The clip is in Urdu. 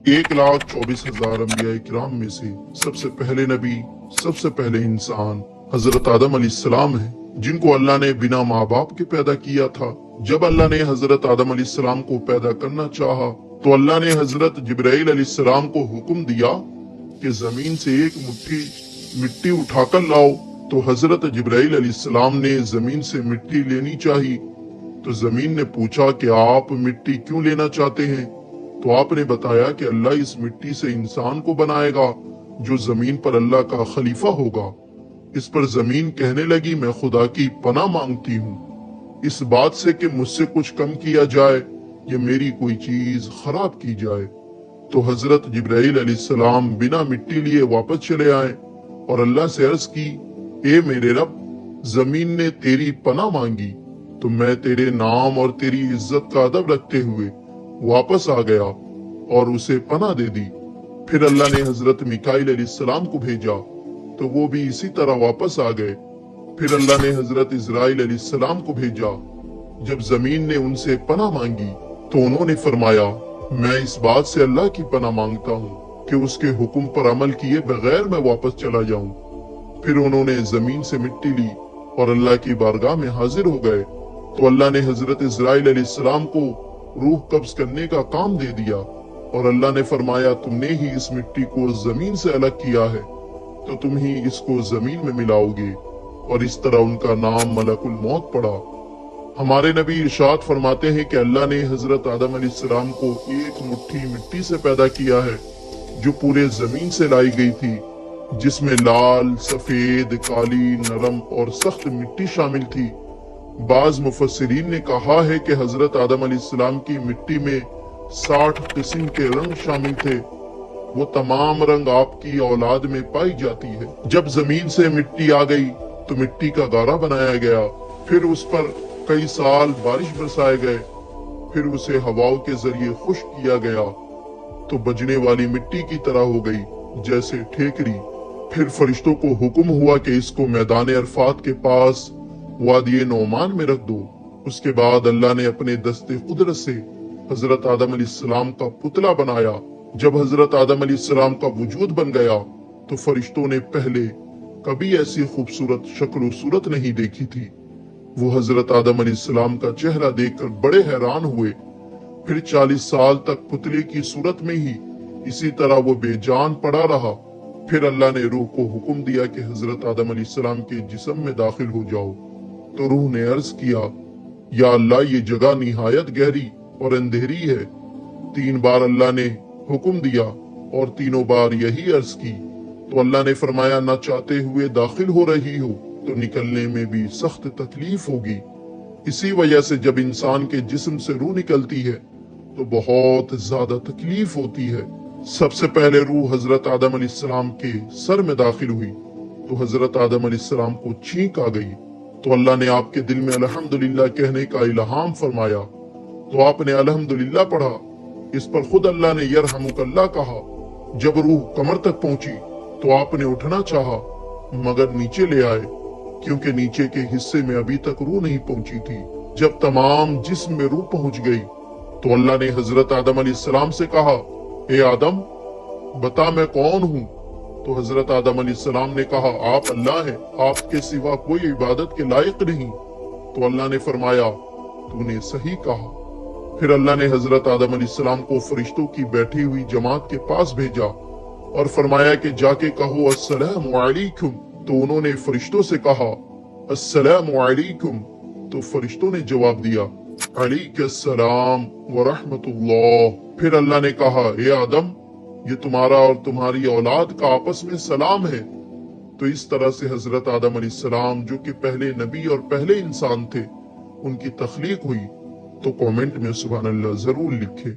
1,24,000 انبیاء کرام میں سے سب سے پہلے نبی، سب سے پہلے انسان حضرت آدم علیہ السلام ہیں، جن کو اللہ نے بنا ماں باپ کے پیدا کیا تھا۔ جب اللہ نے حضرت آدم علیہ السلام کو پیدا کرنا چاہا تو اللہ نے حضرت جبرائیل علیہ السلام کو حکم دیا کہ زمین سے ایک مٹھی مٹی اٹھا کر لاؤ۔ تو حضرت جبرائیل علیہ السلام نے زمین سے مٹی لینی چاہی تو زمین نے پوچھا کہ آپ مٹی کیوں لینا چاہتے ہیں؟ تو آپ نے بتایا کہ اللہ اس مٹی سے انسان کو بنائے گا جو زمین پر اللہ کا خلیفہ ہوگا۔ اس پر زمین کہنے لگی میں خدا کی پناہ مانگتی ہوں اس بات سے کہ مجھ سے کچھ کم کیا جائے یا میری کوئی چیز خراب کی جائے۔ تو حضرت جبرائیل علیہ السلام بنا مٹی لیے واپس چلے آئے اور اللہ سے عرض کی اے میرے رب، زمین نے تیری پناہ مانگی تو میں تیرے نام اور تیری عزت کا ادب رکھتے ہوئے واپس آ گیا اور اسے پناہ دے دی۔ پھر اللہ نے حضرت میکائیل علیہ السلام کو بھیجا تو وہ بھی اسی طرح واپس آ گئے۔ پھر اللہ نے حضرت اسرائیل علیہ السلام کو بھیجا۔ جب زمین نے ان سے پناہ مانگی تو انہوں نے فرمایا میں اس بات سے اللہ کی پناہ مانگتا ہوں کہ اس کے حکم پر عمل کیے بغیر میں واپس چلا جاؤں۔ پھر انہوں نے زمین سے مٹی لی اور اللہ کی بارگاہ میں حاضر ہو گئے تو اللہ نے حضرت اسرائیل علیہ السلام کو روح قبض کرنے کا کام دے دیا اور اللہ نے فرمایا تم نے ہی اس مٹی کو زمین سے الگ کیا ہے تو تم ہی اس کو زمین میں ملاؤ گے، اور اس طرح ان کا نام ملک الموت پڑا۔ ہمارے نبی ارشاد فرماتے ہیں کہ اللہ نے حضرت آدم علیہ السلام کو ایک مٹھی مٹی سے پیدا کیا ہے جو پورے زمین سے لائی گئی تھی، جس میں لال، سفید، کالی، نرم اور سخت مٹی شامل تھی۔ بعض مفسرین نے کہا ہے کہ حضرت آدم علیہ السلام کی مٹی میں 60 قسم کے رنگ شامل تھے۔ وہ تمام رنگ آپ کی اولاد میں پائی جاتی ہے۔ جب زمین سے مٹی آ گئی تو مٹی کا غارہ بنایا گیا، پھر اس پر کئی سال بارش برسائے گئے، پھر اسے ہواؤں کے ذریعے خشک کیا گیا تو بجنے والی مٹی کی طرح ہو گئی جیسے ٹھیکری۔ پھر فرشتوں کو حکم ہوا کہ اس کو میدان عرفات کے پاس وادی نعمان میں رکھ دو۔ اس کے بعد اللہ نے اپنے دست قدرت سے حضرت آدم علیہ السلام کا پتلا بنایا۔ جب حضرت آدم علیہ السلام کا وجود بن گیا تو فرشتوں نے پہلے کبھی ایسی خوبصورت شکل و صورت نہیں دیکھی تھی۔ وہ حضرت آدم علیہ السلام کا چہرہ دیکھ کر بڑے حیران ہوئے۔ پھر 40 سال تک پتلے کی صورت میں ہی اسی طرح وہ بے جان پڑا رہا۔ پھر اللہ نے روح کو حکم دیا کہ حضرت آدم علیہ السلام کے جسم میں داخل ہو جاؤ تو روح نے عرض کیا یا اللہ یہ جگہ نہایت گہری اور اندھیری ہے۔ 3 بار اللہ نے حکم دیا اور تینوں بار یہی عرض کی تو اللہ نے فرمایا نہ چاہتے ہوئے داخل ہو رہی ہو تو نکلنے میں بھی سخت تکلیف ہوگی۔ اسی وجہ سے جب انسان کے جسم سے روح نکلتی ہے تو بہت زیادہ تکلیف ہوتی ہے۔ سب سے پہلے روح حضرت آدم علیہ السلام کے سر میں داخل ہوئی تو حضرت آدم علیہ السلام کو چھینک آ گئی تو اللہ نے آپ کے دل میں الحمدللہ کہنے کا الہام فرمایا تو آپ نے الحمدللہ پڑھا۔ اس پر خود اللہ نے یرحمک اللہ کہا۔ جب روح کمر تک پہنچی تو آپ نے اٹھنا چاہا مگر نیچے لے آئے کیونکہ نیچے کے حصے میں ابھی تک روح نہیں پہنچی تھی۔ جب تمام جسم میں روح پہنچ گئی تو اللہ نے حضرت آدم علیہ السلام سے کہا اے آدم بتا میں کون ہوں؟ تو حضرت آدم علیہ السلام نے کہا آپ اللہ ہیں، آپ کے سوا کوئی عبادت کے لائق نہیں۔ تو اللہ نے فرمایا تو نے صحیح کہا۔ پھر اللہ نے حضرت آدم علیہ السلام کو فرشتوں کی بیٹھی ہوئی جماعت کے پاس بھیجا اور فرمایا کہ جا کے کہو السلام علیکم۔ تو انہوں نے فرشتوں سے کہا السلام علیکم تو فرشتوں نے جواب دیا علیک السلام ورحمت اللہ۔ پھر اللہ نے کہا اے آدم یہ تمہارا اور تمہاری اولاد کا آپس میں سلام ہے۔ تو اس طرح سے حضرت آدم علیہ السلام جو کہ پہلے نبی اور پہلے انسان تھے ان کی تخلیق ہوئی۔ تو کامنٹ میں سبحان اللہ ضرور لکھیں۔